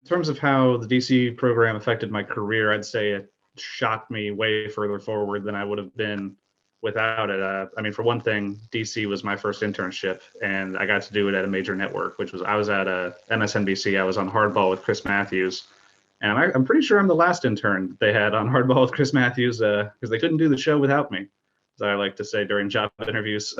terms of how the DC program affected my career, I'd say it shot me way further forward than I would have been without it. I mean, for one thing, DC was my first internship, and I got to do it at a major network, which was I was at MSNBC. I was on Hardball with Chris Matthews, and I'm pretty sure I'm the last intern they had on Hardball with Chris Matthews because they couldn't do the show without me, as I like to say during job interviews.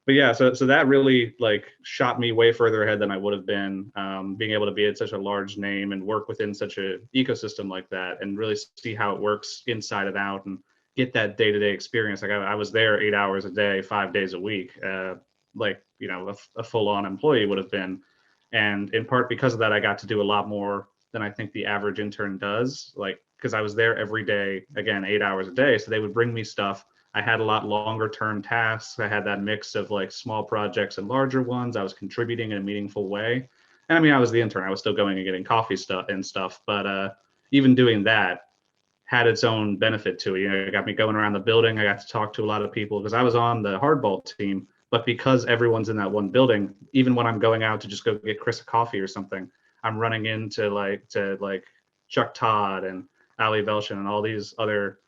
But yeah, so that really like shot me way further ahead than I would have been. Being able to be at such a large name and work within such a ecosystem like that, and really see how it works inside and out, and get that day-to-day experience. Like I was there 8 hours a day, 5 days a week, like a full-on employee would have been. And in part because of that, I got to do a lot more than I think the average intern does. Like because I was there every day, again 8 hours a day, so they would bring me stuff. I had a lot longer term tasks. I had that mix of like small projects and larger ones. I was contributing in a meaningful way. And I mean, I was the intern. I was still going and getting coffee stuff, but even doing that had its own benefit to it. It got me going around the building. I got to talk to a lot of people because I was on the hardball team, but because everyone's in that one building, even when I'm going out to just go get Chris a coffee or something, I'm running into like Chuck Todd and Ali Velson and all these other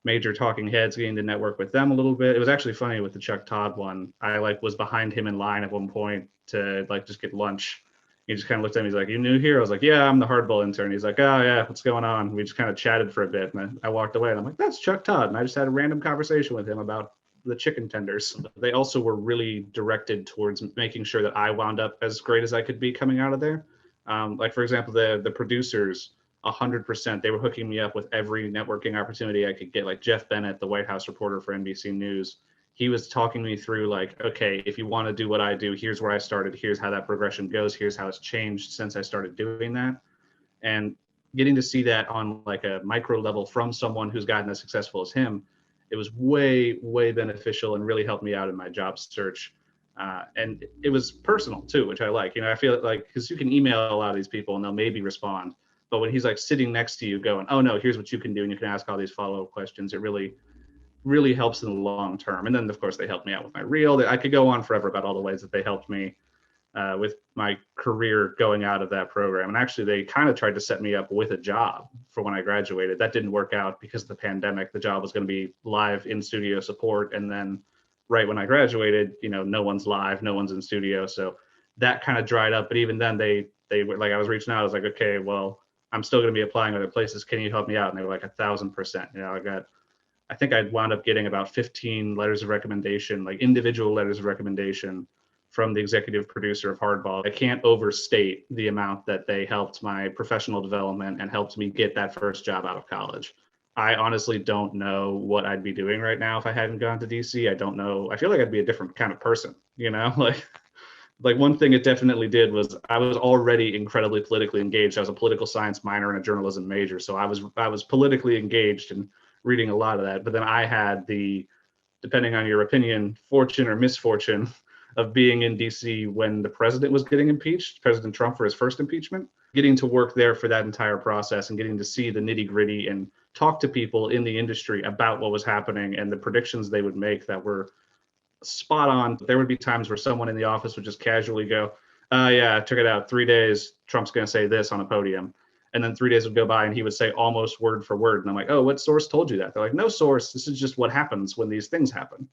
major talking heads, getting to network with them a little bit. It was actually funny with the Chuck Todd one. I like was behind him in line at one point to like just get lunch. He just kind of looked at me. He's like, "You new here?" I was like, "Yeah, I'm the hardball intern." He's like, "Oh yeah, what's going on?" We just kind of chatted for a bit, and I walked away. And I'm like, "That's Chuck Todd." And I just had a random conversation with him about the chicken tenders. They also were really directed towards making sure that I wound up as great as I could be coming out of there. Like for example, the producers 100%. They were hooking me up with every networking opportunity I could get. Like Jeff Bennett, the White House reporter for NBC News, he was talking me through like, okay, if you want to do what I do, here's where I started. Here's how that progression goes. Here's how it's changed since I started doing that. And getting to see that on like a micro level from someone who's gotten as successful as him, it was way, way beneficial and really helped me out in my job search. And it was personal too, which I like. I feel like because you can email a lot of these people and they'll maybe respond. But when he's like sitting next to you going, "Oh no, here's what you can do," and you can ask all these follow-up questions, it really, really helps in the long term. And then of course they helped me out with my reel. I could go on forever about all the ways that they helped me with my career going out of that program. And actually they kind of tried to set me up with a job for when I graduated. That didn't work out because of the pandemic. The job was going to be live in studio support. And then right when I graduated, no one's live, no one's in studio. So that kind of dried up. But even then they were like, I was reaching out, I was like, okay, well, I'm still going to be applying other places. Can you help me out? And they were like 1,000%. I think I wound up getting about 15 letters of recommendation, like individual letters of recommendation from the executive producer of Hardball. I can't overstate the amount that they helped my professional development and helped me get that first job out of college. I honestly don't know what I'd be doing right now if I hadn't gone to DC. I don't know. I feel like I'd be a different kind of person, like one thing it definitely did was I was already incredibly politically engaged. I was a political science minor and a journalism major. So I was politically engaged and reading a lot of that. But then I had the, depending on your opinion, fortune or misfortune of being in DC when the president was getting impeached, President Trump, for his first impeachment, getting to work there for that entire process and getting to see the nitty gritty and talk to people in the industry about what was happening and the predictions they would make that were spot on. There would be times where someone in the office would just casually go, yeah, check it out. 3 days, Trump's going to say this on a podium. And then 3 days would go by and he would say almost word for word. And I'm like, oh, what source told you that? They're like, no source. This is just what happens when these things happen.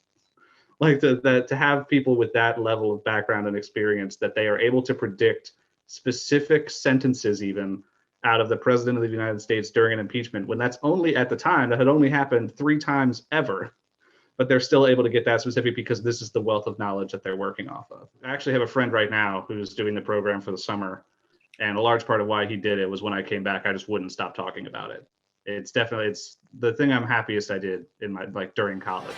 Like to have people with that level of background and experience that they are able to predict specific sentences even out of the president of the United States during an impeachment, when that's only at the time that had only happened 3 times ever. But they're still able to get that specific because this is the wealth of knowledge that they're working off of. I actually have a friend right now who's doing the program for the summer. And a large part of why he did it was when I came back, I just wouldn't stop talking about it. It's the thing I'm happiest I did in my, like during college.